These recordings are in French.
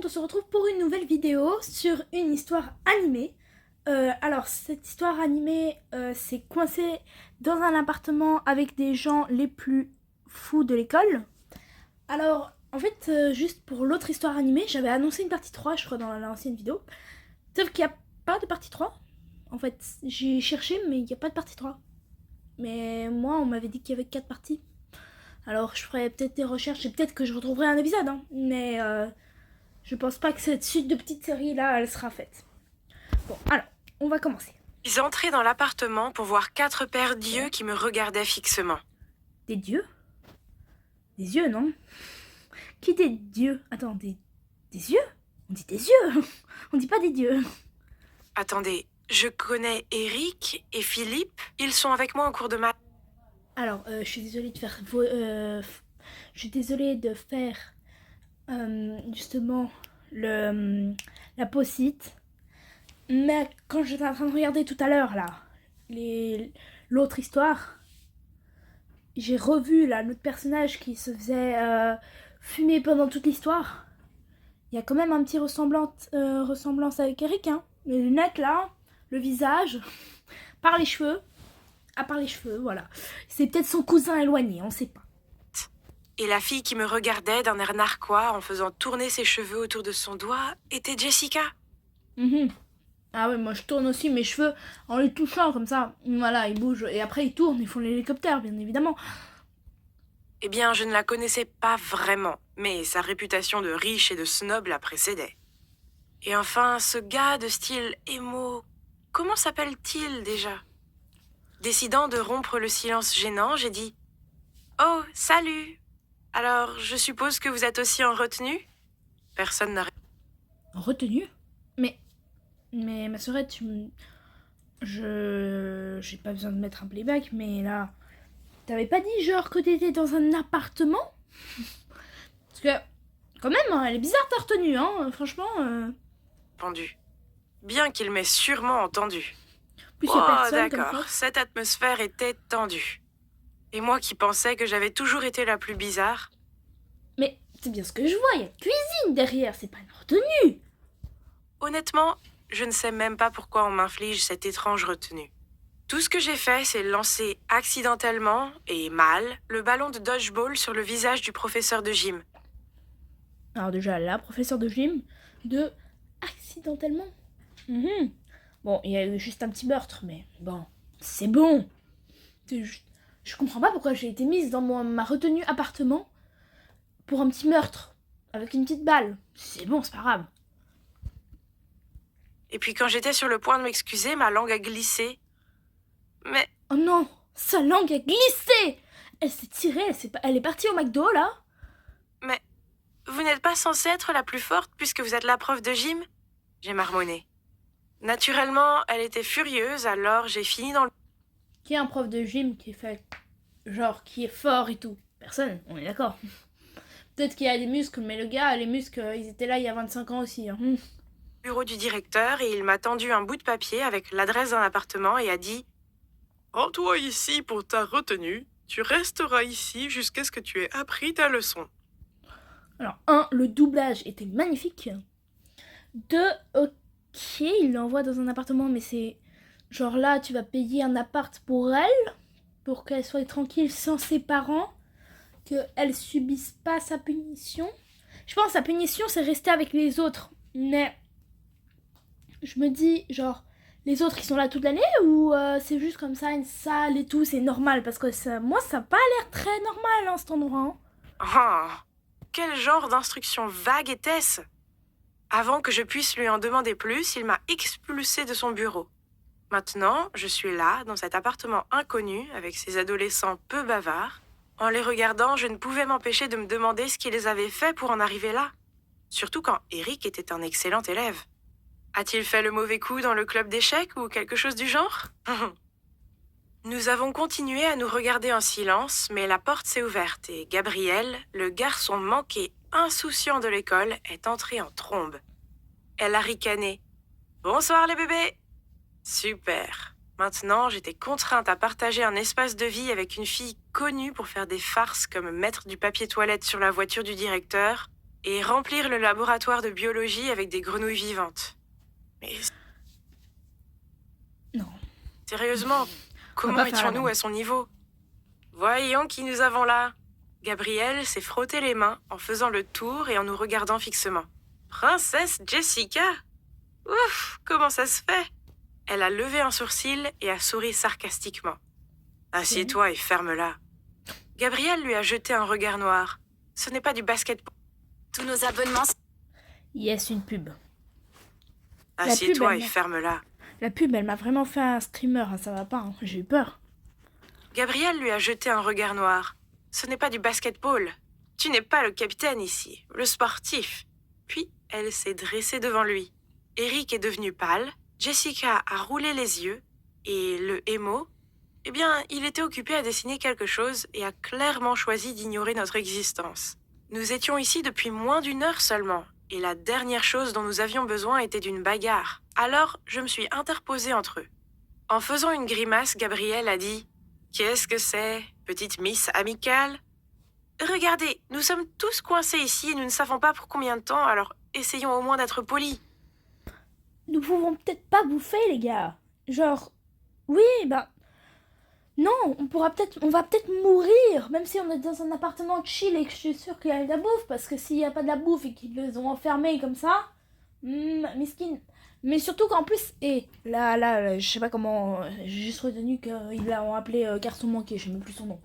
on se retrouve pour une nouvelle vidéo sur une histoire animée. Alors, cette histoire animée, c'est coincé dans un appartement avec des gens les plus fous de l'école. Alors, en fait, juste pour l'autre histoire animée, j'avais annoncé une partie 3, je crois, dans l'ancienne vidéo. Sauf qu'il n'y a pas de partie 3. En fait, j'ai cherché, mais il n'y a pas de partie 3. Mais moi, on m'avait dit qu'il y avait 4 parties. Alors, je ferai peut-être des recherches et peut-être que je retrouverai un épisode, hein. Mais je pense pas que cette suite de petites séries là, elle sera faite. Bon, alors, on va commencer. Je suis entrée dans l'appartement pour voir 4 paires d'yeux qui me regardaient fixement. Des dieux? Des yeux, non? Qui des dieux? Attends, des yeux? On dit des yeux. On dit pas des dieux. Attendez, je connais Eric et Philippe. Ils sont avec moi en cours de maths. Alors, je suis désolée de faire... je suis désolée de faire justement la post-it. Mais quand j'étais en train de regarder tout à l'heure, là, l'autre histoire, j'ai revu, là, notre personnage qui se faisait fumer pendant toute l'histoire. Il y a quand même un petit ressemblance avec Eric, hein. Les lunettes, là, le visage, par les cheveux. À part les cheveux, voilà. C'est peut-être son cousin éloigné, on sait pas. Et la fille qui me regardait d'un air narquois en faisant tourner ses cheveux autour de son doigt était Jessica. Ah ouais, moi je tourne aussi mes cheveux en les touchant comme ça. Voilà, ils bougent. Et après ils tournent, ils font l'hélicoptère, bien évidemment. Eh bien, je ne la connaissais pas vraiment, mais sa réputation de riche et de snob la précédait. Et enfin, ce gars de style émo, comment s'appelle-t-il déjà? Décidant de rompre le silence gênant, j'ai dit « Oh, salut! Alors, je suppose que vous êtes aussi en retenue ?» Personne n'a répondu. En retenue? Mais ma sœurette, j'ai pas besoin de mettre un playback, mais là, t'avais pas dit genre que t'étais dans un appartement? Parce que, quand même, hein, elle est bizarre ta retenue, hein, franchement. Bien qu'il m'ait sûrement entendu. Plus y a personne d'accord, comme ça. cette atmosphère était tendue. Et moi qui pensais que j'avais toujours été la plus bizarre. Mais c'est bien ce que je vois, il y a cuisine derrière, c'est pas une retenue. Honnêtement, je ne sais même pas pourquoi on m'inflige cette étrange retenue. Tout ce que j'ai fait, c'est lancer accidentellement et mal le ballon de dodgeball sur le visage du professeur de gym. Alors déjà, la professeure de gym, accidentellement. Bon, il y a eu juste un petit meurtre, mais bon, c'est bon. Je comprends pas pourquoi j'ai été mise dans ma retenue appartement pour un petit meurtre, avec une petite balle. C'est bon, c'est pas grave. Et puis quand j'étais sur le point de m'excuser, ma langue a glissé. Mais... Oh non, sa langue a glissé. Elle s'est tirée, elle est partie au McDo, là. Mais vous n'êtes pas censée être la plus forte puisque vous êtes la prof de gym? J'ai marmonné. Naturellement, elle était furieuse, alors j'ai fini dans le... Qui est un prof de gym qui fait genre qui est fort et tout? Personne, on est d'accord. Peut-être qu'il y a des muscles, mais le gars, les muscles, ils étaient là il y a 25 ans aussi. Hein. Bureau du directeur et il m'a tendu un bout de papier avec l'adresse d'un appartement et a dit « Rends-toi ici pour ta retenue. Tu resteras ici jusqu'à ce que tu aies appris ta leçon. » Alors, 1, le doublage était magnifique. 2, ok, il l'envoie dans un appartement, mais c'est genre là, tu vas payer un appart pour elle, pour qu'elle soit tranquille sans ses parents, qu'elle subisse pas sa punition. Je pense que sa punition, c'est rester avec les autres, mais je me dis, genre, les autres, ils sont là toute l'année ou c'est juste comme ça, une salle et tout, c'est normal? Parce que moi, ça n'a pas l'air très normal, hein, cet endroit. Hein. Ah, quel genre d'instruction vague était-ce? Avant que je puisse lui en demander plus, il m'a expulsé de son bureau. Maintenant, je suis là, dans cet appartement inconnu, avec ces adolescents peu bavards. En les regardant, je ne pouvais m'empêcher de me demander ce qu'ils avaient fait pour en arriver là. Surtout quand Eric était un excellent élève. A-t-il fait le mauvais coup dans le club d'échecs ou quelque chose du genre? Nous avons continué à nous regarder en silence, mais la porte s'est ouverte et Gabriel, le garçon manqué insouciant de l'école, est entré en trombe. Elle a ricané. « Bonsoir les bébés !» Super. Maintenant, j'étais contrainte à partager un espace de vie avec une fille connue pour faire des farces comme mettre du papier toilette sur la voiture du directeur et remplir le laboratoire de biologie avec des grenouilles vivantes. Mais Non. sérieusement, comment pas faire étions-nous la à son niveau? Voyons qui nous avons là. Gabrielle s'est frotté les mains en faisant le tour et en nous regardant fixement. Princesse Jessica? Ouf, comment ça se fait? Elle a levé un sourcil et a souri sarcastiquement. Assieds-toi et ferme-la. Gabrielle lui a jeté un regard noir. Ce n'est pas du basketball. Tous nos abonnements. Yes, une pub. Assieds-toi pub, et elle ferme-la. La pub, elle m'a vraiment fait un streamer, hein, ça va pas, hein. J'ai eu peur. Gabrielle lui a jeté un regard noir. Ce n'est pas du basketball. Tu n'es pas le capitaine ici, le sportif. Puis elle s'est dressée devant lui. Eric est devenu pâle, Jessica a roulé les yeux, et le émo, eh bien, il était occupé à dessiner quelque chose et a clairement choisi d'ignorer notre existence. Nous étions ici depuis moins d'1 heure seulement, et la dernière chose dont nous avions besoin était d'une bagarre. Alors, je me suis interposée entre eux. En faisant une grimace, Gabrielle a dit « Qu'est-ce que c'est, petite miss amicale ?» Regardez, nous sommes tous coincés ici et nous ne savons pas pour combien de temps, alors essayons au moins d'être polis. Nous pouvons peut-être pas bouffer, les gars. Genre, oui, bah... Non, on va peut-être mourir, même si on est dans un appartement chill et que je suis sûre qu'il y a de la bouffe, parce que s'il n'y a pas de la bouffe et qu'ils les ont enfermés comme ça, miskin. Mais surtout qu'en plus, là, je sais pas comment, j'ai juste retenu qu'ils l'ont appelé garçon manqué, je sais même plus son nom.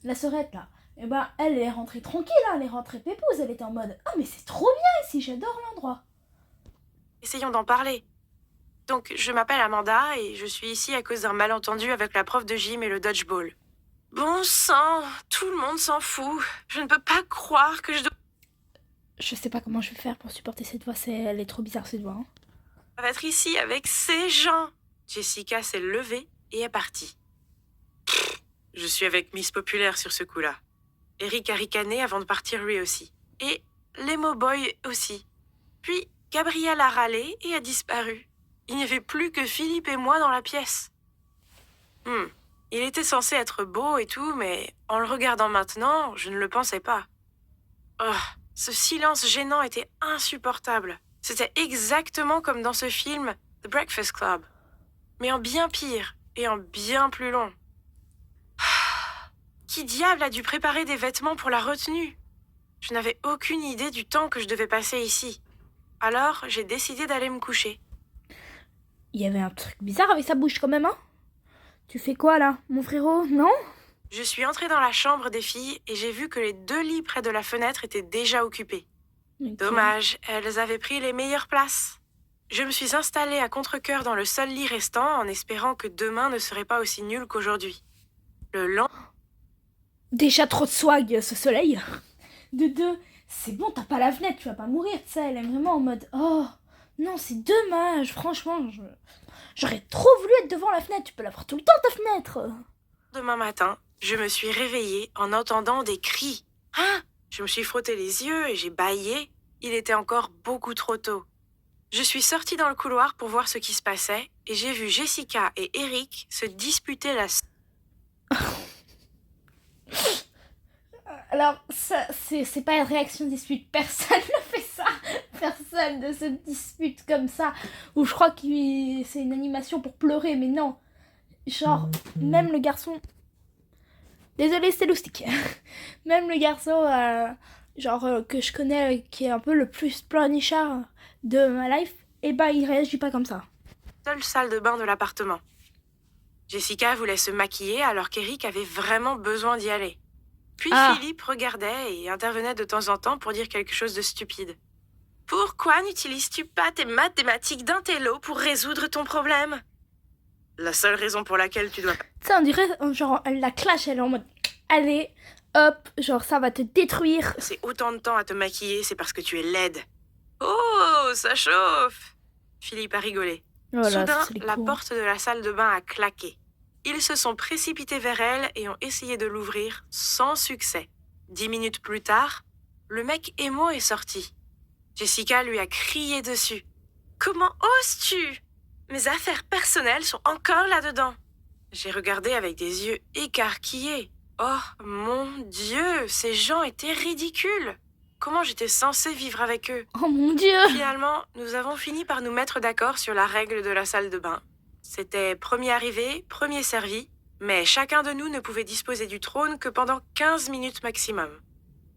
La sœurette, là, et ben, elle est rentrée tranquille, hein, elle est rentrée pépouse, elle était en mode, ah mais c'est trop bien ici, j'adore l'endroit. Essayons d'en parler. Donc, je m'appelle Amanda et je suis ici à cause d'un malentendu avec la prof de gym et le dodgeball. Bon sang, tout le monde s'en fout. Je ne peux pas croire que je dois Je sais pas comment je vais faire pour supporter cette voix, elle est trop bizarre cette voix. Hein. être ici avec ces gens. Jessica s'est levée et est partie. Je suis avec Miss Populaire sur ce coup-là. Eric a ricané avant de partir lui aussi. Et l'emo boy aussi. Puis, Gabrielle a râlé et a disparu. Il n'y avait plus que Philippe et moi dans la pièce. Il était censé être beau et tout, mais en le regardant maintenant, je ne le pensais pas. Oh, ce silence gênant était insupportable. C'était exactement comme dans ce film The Breakfast Club, mais en bien pire et en bien plus long. Qui diable a dû préparer des vêtements pour la retenue? Je n'avais aucune idée du temps que je devais passer ici. Alors, j'ai décidé d'aller me coucher. Il y avait un truc bizarre avec sa bouche quand même, hein? Tu fais quoi là, mon frérot, non? Je suis entrée dans la chambre des filles et j'ai vu que les 2 lits près de la fenêtre étaient déjà occupés. Okay. Dommage, elles avaient pris les meilleures places. Je me suis installée à contre-cœur dans le seul lit restant en espérant que demain ne serait pas aussi nul qu'aujourd'hui. Déjà trop de swag, ce soleil. De 2, c'est bon, t'as pas la fenêtre, tu vas pas mourir, tu sais, elle est vraiment en mode, oh... Non, c'est dommage, franchement, j'aurais trop voulu être devant la fenêtre, tu peux l'avoir tout le temps ta fenêtre. Demain matin, je me suis réveillée en entendant des cris. Ah! Je me suis frotté les yeux et j'ai bâillé. Il était encore beaucoup trop tôt. Je suis sortie dans le couloir pour voir ce qui se passait et j'ai vu Jessica et Eric se disputer la... Alors, ça, c'est pas une réaction de dispute. Personne ne fait ça. Personne ne se dispute comme ça. Ou je crois que c'est une animation pour pleurer, mais non. Genre, même le garçon... Désolée, c'est loustique. Même le garçon, que je connais, qui est un peu le plus pleurnichard de ma life, eh ben, il réagit pas comme ça. Seule salle de bain de l'appartement. Jessica voulait se maquiller alors qu'Eric avait vraiment besoin d'y aller. Puis Philippe regardait et intervenait de temps en temps pour dire quelque chose de stupide. Pourquoi n'utilises-tu pas tes mathématiques d'intello pour résoudre ton problème? La seule raison pour laquelle tu dois... Tu sais, on dirait, genre, elle la clash, elle est en mode, allez, hop, genre, ça va te détruire. C'est autant de temps à te maquiller, c'est parce que tu es laide. Oh, ça chauffe! Philippe a rigolé. Soudain, la porte de la salle de bain a claqué. Ils se sont précipités vers elle et ont essayé de l'ouvrir sans succès. 10 minutes plus tard, le mec émo est sorti. Jessica lui a crié dessus. « Comment oses-tu? Mes affaires personnelles sont encore là-dedans. » J'ai regardé avec des yeux écarquillés. Oh mon Dieu, ces gens étaient ridicules. Comment j'étais censée vivre avec eux? Oh mon Dieu! Finalement, nous avons fini par nous mettre d'accord sur la règle de la salle de bain. C'était premier arrivé, premier servi, mais chacun de nous ne pouvait disposer du trône que pendant 15 minutes maximum.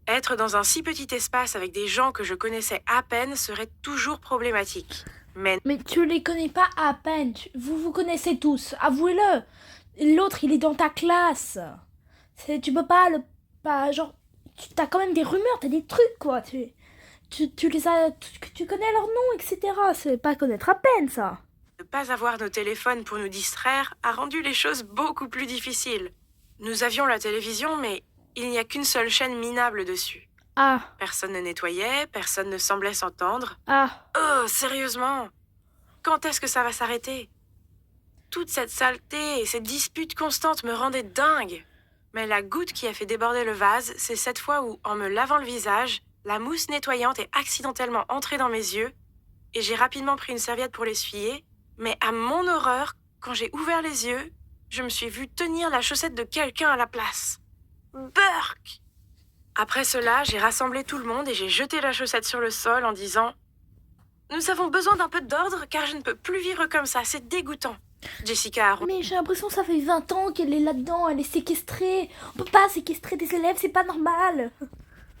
Être dans un si petit espace avec des gens que je connaissais à peine serait toujours problématique. Mais Mais tu les connais pas à peine. Vous vous connaissez tous. Avouez-le. L'autre, il est dans ta classe. Tu peux pas le... Pas, genre... T'as quand même des rumeurs, t'as des trucs, quoi. Tu les as... Tu connais leurs noms, etc. C'est pas connaître à peine, ça. ne pas avoir nos téléphones pour nous distraire a rendu les choses beaucoup plus difficiles. Nous avions la télévision, mais il n'y a qu'une seule chaîne minable dessus. Ah, Personne ne nettoyait, personne ne semblait s'entendre. ah. Oh, sérieusement? Quand est-ce que ça va s'arrêter? Toute cette saleté et cette dispute constante me rendaient dingue. Mais la goutte qui a fait déborder le vase, c'est cette fois où, en me lavant le visage, la mousse nettoyante est accidentellement entrée dans mes yeux et j'ai rapidement pris une serviette pour l'essuyer. Mais à mon horreur, quand j'ai ouvert les yeux, je me suis vue tenir la chaussette de quelqu'un à la place. Burk! Après cela, j'ai rassemblé tout le monde et j'ai jeté la chaussette sur le sol en disant « Nous avons besoin d'un peu d'ordre car je ne peux plus vivre comme ça, c'est dégoûtant. » Jessica a Mais j'ai l'impression que ça fait 20 ans qu'elle est là-dedans, elle est séquestrée. On peut pas séquestrer des élèves, c'est pas normal.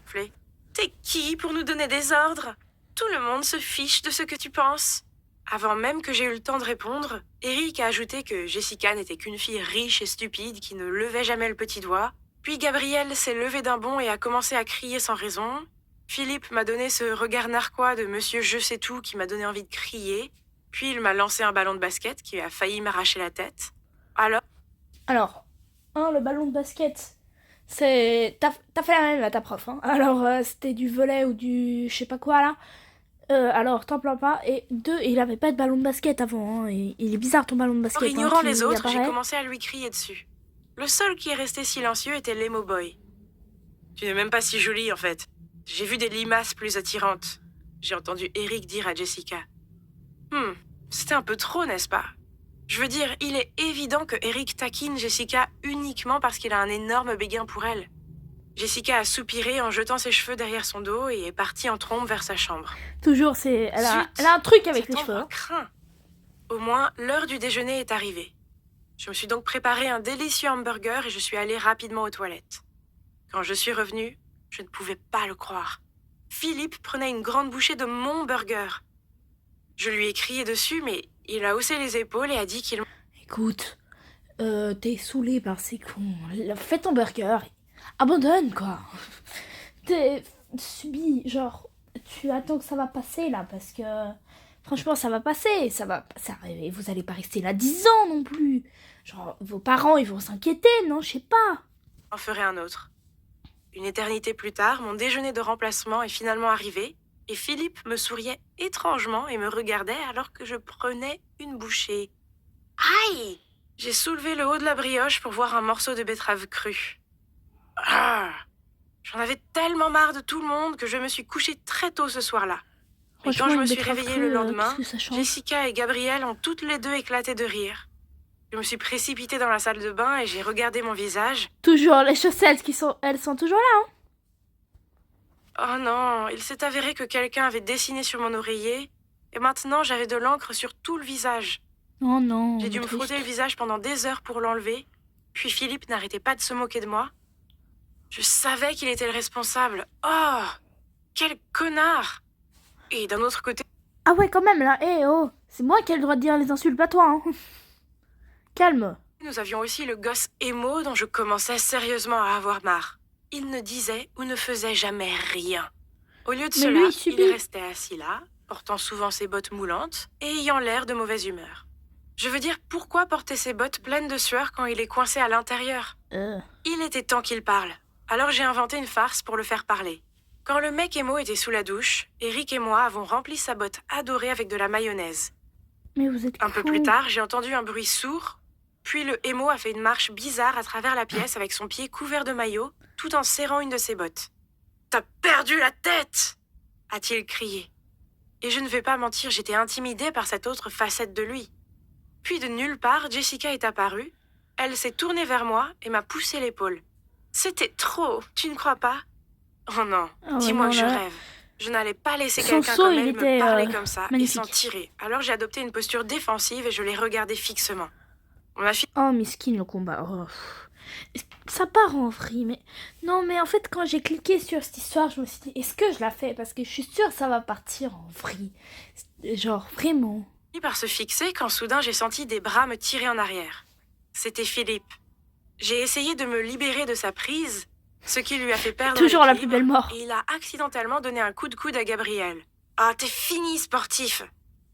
ronflé. « T'es qui pour nous donner des ordres? Tout le monde se fiche de ce que tu penses. » Avant même que j'ai eu le temps de répondre, Eric a ajouté que Jessica n'était qu'une fille riche et stupide qui ne levait jamais le petit doigt. Puis Gabriel s'est levé d'un bond et a commencé à crier sans raison. Philippe m'a donné ce regard narquois de monsieur je sais tout qui m'a donné envie de crier. Puis il m'a lancé un ballon de basket qui a failli m'arracher la tête. Alors, le ballon de basket, c'est... T'as fait la même à ta prof, hein. Alors, c'était du volley ou du... je sais pas quoi, là. Alors, t'en plains pas. Et 2, il avait pas de ballon de basket avant, hein. Et il est bizarre, ton ballon de basket. En ignorant qui les autres, j'ai apparaît. commencé à lui crier dessus. Le seul qui est resté silencieux était l'emo boy. Tu n'es même pas si jolie, en fait. J'ai vu des limaces plus attirantes. J'ai entendu Eric dire à Jessica. C'était un peu trop, n'est-ce pas? Je veux dire, il est évident que Eric taquine Jessica uniquement parce qu'il a un énorme béguin pour elle. Jessica a soupiré en jetant ses cheveux derrière son dos et est partie en trombe vers sa chambre. Toujours, c'est... Elle a Zut, un truc avec cet les cheveux. endroit craint. Au moins, l'heure du déjeuner est arrivée. Je me suis donc préparé un délicieux hamburger et je suis allée rapidement aux toilettes. Quand je suis revenue, je ne pouvais pas le croire. Philippe prenait une grande bouchée de mon burger. Je lui ai crié dessus, mais il a haussé les épaules et a dit qu'il... Écoute, t'es saoulé par ces cons. Fais ton burger. Abandonne, quoi. T'es subi, genre... Tu attends que ça va passer, là, parce que... Franchement, ça va passer. Et vous allez pas rester là 10 ans, non plus. Genre, vos parents, ils vont s'inquiéter, non? Je sais pas. en ferai un autre. Une éternité plus tard, mon déjeuner de remplacement est finalement arrivé, et Philippe me souriait étrangement et me regardait alors que je prenais une bouchée. Aïe! J'ai soulevé le haut de la brioche pour voir un morceau de betterave crue. Ah! J'en avais tellement marre de tout le monde que je me suis couchée très tôt ce soir-là. Mais quand je me suis réveillée le lendemain, Jessica et Gabriel ont toutes les deux éclaté de rire. Je me suis précipitée dans la salle de bain et j'ai regardé mon visage. Toujours les chaussettes elles sont toujours là, hein. Oh non, il s'est avéré que quelqu'un avait dessiné sur mon oreiller et maintenant j'avais de l'encre sur tout le visage. Oh non. J'ai dû me frotter le visage pendant des heures pour l'enlever, puis Philippe n'arrêtait pas de se moquer de moi. Je savais qu'il était le responsable. Oh, quel connard! Et d'un autre côté... Ah ouais, quand même, là, c'est moi qui ai le droit de dire les insultes, pas toi, hein. Calme. Nous avions aussi le gosse émo dont je commençais sérieusement à avoir marre. Il ne disait ou ne faisait jamais rien. Au lieu de cela, il restait assis là, portant souvent ses bottes moulantes et ayant l'air de mauvaise humeur. Je veux dire, pourquoi porter ses bottes pleines de sueur quand il est coincé à l'intérieur? Il était temps qu'il parle. Alors j'ai inventé une farce pour le faire parler. Quand le mec émo était sous la douche, Eric et moi avons rempli sa botte adorée avec de la mayonnaise. Mais vous êtes Un peu plus tard, j'ai entendu un bruit sourd, puis le émo a fait une marche bizarre à travers la pièce avec son pied couvert de maillot, tout en serrant une de ses bottes. « T'as perdu la tête !» a-t-il crié. Et je ne vais pas mentir, j'étais intimidée par cette autre facette de lui. Puis de nulle part, Jessica est apparue. Elle s'est tournée vers moi et m'a poussé l'épaule. C'était trop, tu ne crois pas? Oh non, Ah ouais, dis-moi non, que je là, rêve. Je n'allais pas laisser son quelqu'un saut, comme il elle me était parler comme ça et s'en magnifique. tirer. Alors j'ai adopté une posture défensive et je l'ai regardé fixement. On a fini. Oh, miskin le combat. Oh. Ça part en vrille, mais... Non, mais en fait, quand j'ai cliqué sur cette histoire, je me suis dit, est-ce que je la fais? Parce que je suis sûre que ça va partir en vrille. Genre, vraiment. Par se fixer quand soudain j'ai senti des bras me tirer en arrière. C'était Philippe. J'ai essayé de me libérer de sa prise, ce qui lui a fait perdre Toujours la plus l'équilibre, belle mort. et il a accidentellement donné un coup de coude à Gabriel. Ah, t'es fini, sportif!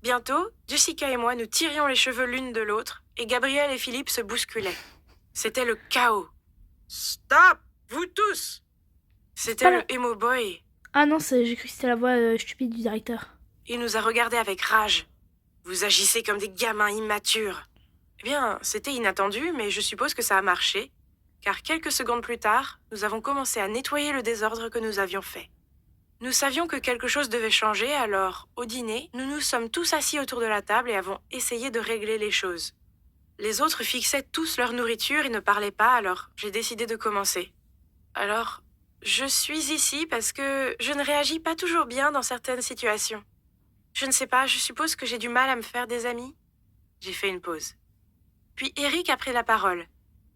Bientôt, Jessica et moi nous tirions les cheveux l'une de l'autre, et Gabriel et Philippe se bousculaient. C'était le chaos. Stop, vous tous! C'était pas le la- emo boy. Ah non, j'ai cru que c'était la voix stupide du directeur. Il nous a regardés avec rage. Vous agissez comme des gamins immatures. Eh bien, c'était inattendu, mais je suppose que ça a marché, car quelques secondes plus tard, nous avons commencé à nettoyer le désordre que nous avions fait. Nous savions que quelque chose devait changer, alors, au dîner, nous nous sommes tous assis autour de la table et avons essayé de régler les choses. Les autres fixaient tous leur nourriture et ne parlaient pas, alors j'ai décidé de commencer. Alors, je suis ici parce que je ne réagis pas toujours bien dans certaines situations. Je ne sais pas, je suppose que j'ai du mal à me faire des amis. J'ai fait une pause. Puis Eric a pris la parole.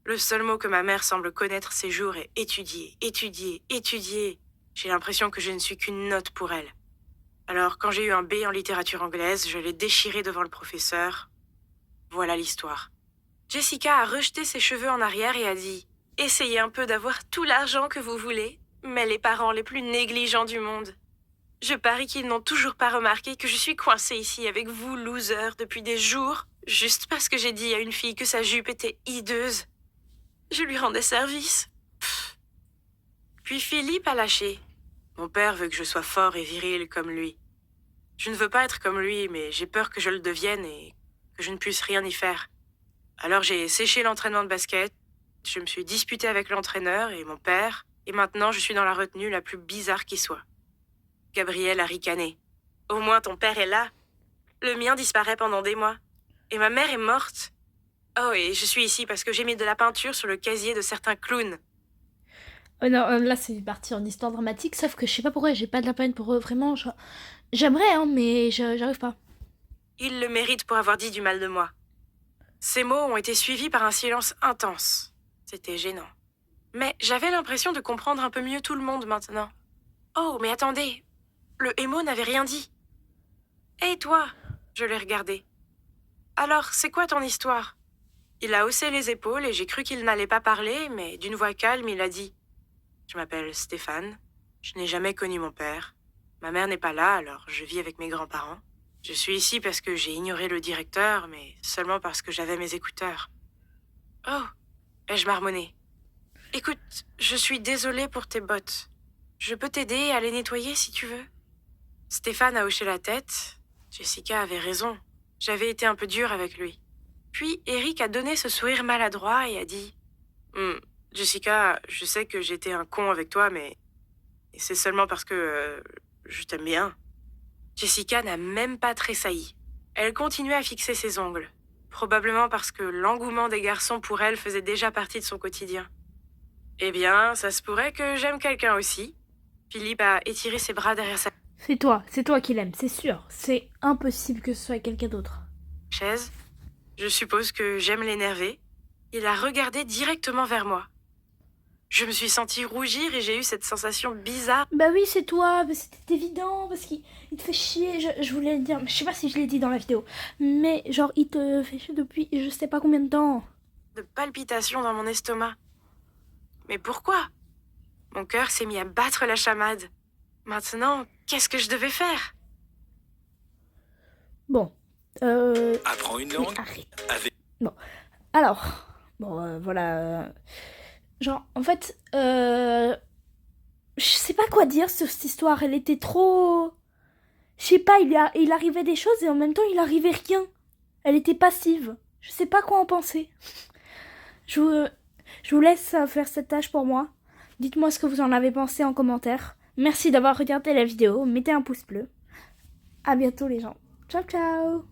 Le seul mot que ma mère semble connaître ces jours est étudier, étudier, étudier. J'ai l'impression que je ne suis qu'une note pour elle. Alors, quand j'ai eu un B en littérature anglaise, je l'ai déchiré devant le professeur. Voilà l'histoire. Jessica a rejeté ses cheveux en arrière et a dit « Essayez un peu d'avoir tout l'argent que vous voulez, mais les parents les plus négligents du monde. Je parie qu'ils n'ont toujours pas remarqué que je suis coincée ici avec vous, losers, depuis des jours, juste parce que j'ai dit à une fille que sa jupe était hideuse. Je lui rendais service. Pff. » Puis Philippe a lâché. Mon père veut que je sois fort et viril comme lui. Je ne veux pas être comme lui, mais j'ai peur que je le devienne et que je ne puisse rien y faire. Alors j'ai séché l'entraînement de basket, je me suis disputée avec l'entraîneur et mon père, et maintenant je suis dans la retenue la plus bizarre qui soit. Gabriel a ricané. Au moins ton père est là. Le mien disparaît pendant des mois. Et ma mère est morte. Oh, et je suis ici parce que j'ai mis de la peinture sur le casier de certains clowns. Non, là c'est parti en histoire dramatique, sauf que je sais pas pourquoi j'ai pas de la peine pour eux, vraiment. J'aimerais, hein, mais j'arrive pas. Ils le méritent pour avoir dit du mal de moi. Ces mots ont été suivis par un silence intense. C'était gênant. Mais j'avais l'impression de comprendre un peu mieux tout le monde maintenant. Oh, mais attendez. Le hémo n'avait rien dit. Hé, toi! Je l'ai regardé. Alors, c'est quoi ton histoire? Il a haussé les épaules et j'ai cru qu'il n'allait pas parler, mais d'une voix calme, il a dit « Je m'appelle Stéphane. Je n'ai jamais connu mon père. Ma mère n'est pas là, alors je vis avec mes grands-parents. Je suis ici parce que j'ai ignoré le directeur, mais seulement parce que j'avais mes écouteurs. » Oh, ai-je marmonné. Écoute, je suis désolée pour tes bottes. Je peux t'aider à les nettoyer si tu veux. Stéphane a hoché la tête. Jessica avait raison. J'avais été un peu dure avec lui. Puis Eric a donné ce sourire maladroit et a dit Jessica, je sais que j'étais un con avec toi, mais c'est seulement parce que je t'aime bien. » Jessica n'a même pas tressailli. Elle continuait à fixer ses ongles, probablement parce que l'engouement des garçons pour elle faisait déjà partie de son quotidien. Eh bien, ça se pourrait que j'aime quelqu'un aussi. Philippe a étiré ses bras derrière sa C'est toi qui l'aimes, c'est sûr. C'est impossible que ce soit quelqu'un d'autre. chaise. Je suppose que j'aime l'énerver. Il a regardé directement vers moi. Je me suis sentie rougir et j'ai eu cette sensation bizarre. Bah oui, c'est toi, bah, c'était évident, parce qu'il te fait chier, je voulais le dire, je sais pas si je l'ai dit dans la vidéo, mais genre il te fait chier depuis je sais pas combien de temps. De palpitations dans mon estomac. Mais pourquoi? Mon cœur s'est mis à battre la chamade. Maintenant, qu'est-ce que je devais faire? Bon, Apprends une mais langue arrête. avec... Bon, alors, bon, voilà. Genre, en fait, je sais pas quoi dire sur cette histoire. Elle était trop... Je sais pas, il arrivait des choses et en même temps, il arrivait rien. Elle était passive. Je sais pas quoi en penser. Je vous laisse faire cette tâche pour moi. Dites-moi ce que vous en avez pensé en commentaire. Merci d'avoir regardé la vidéo. Mettez un pouce bleu. À bientôt les gens. Ciao, ciao.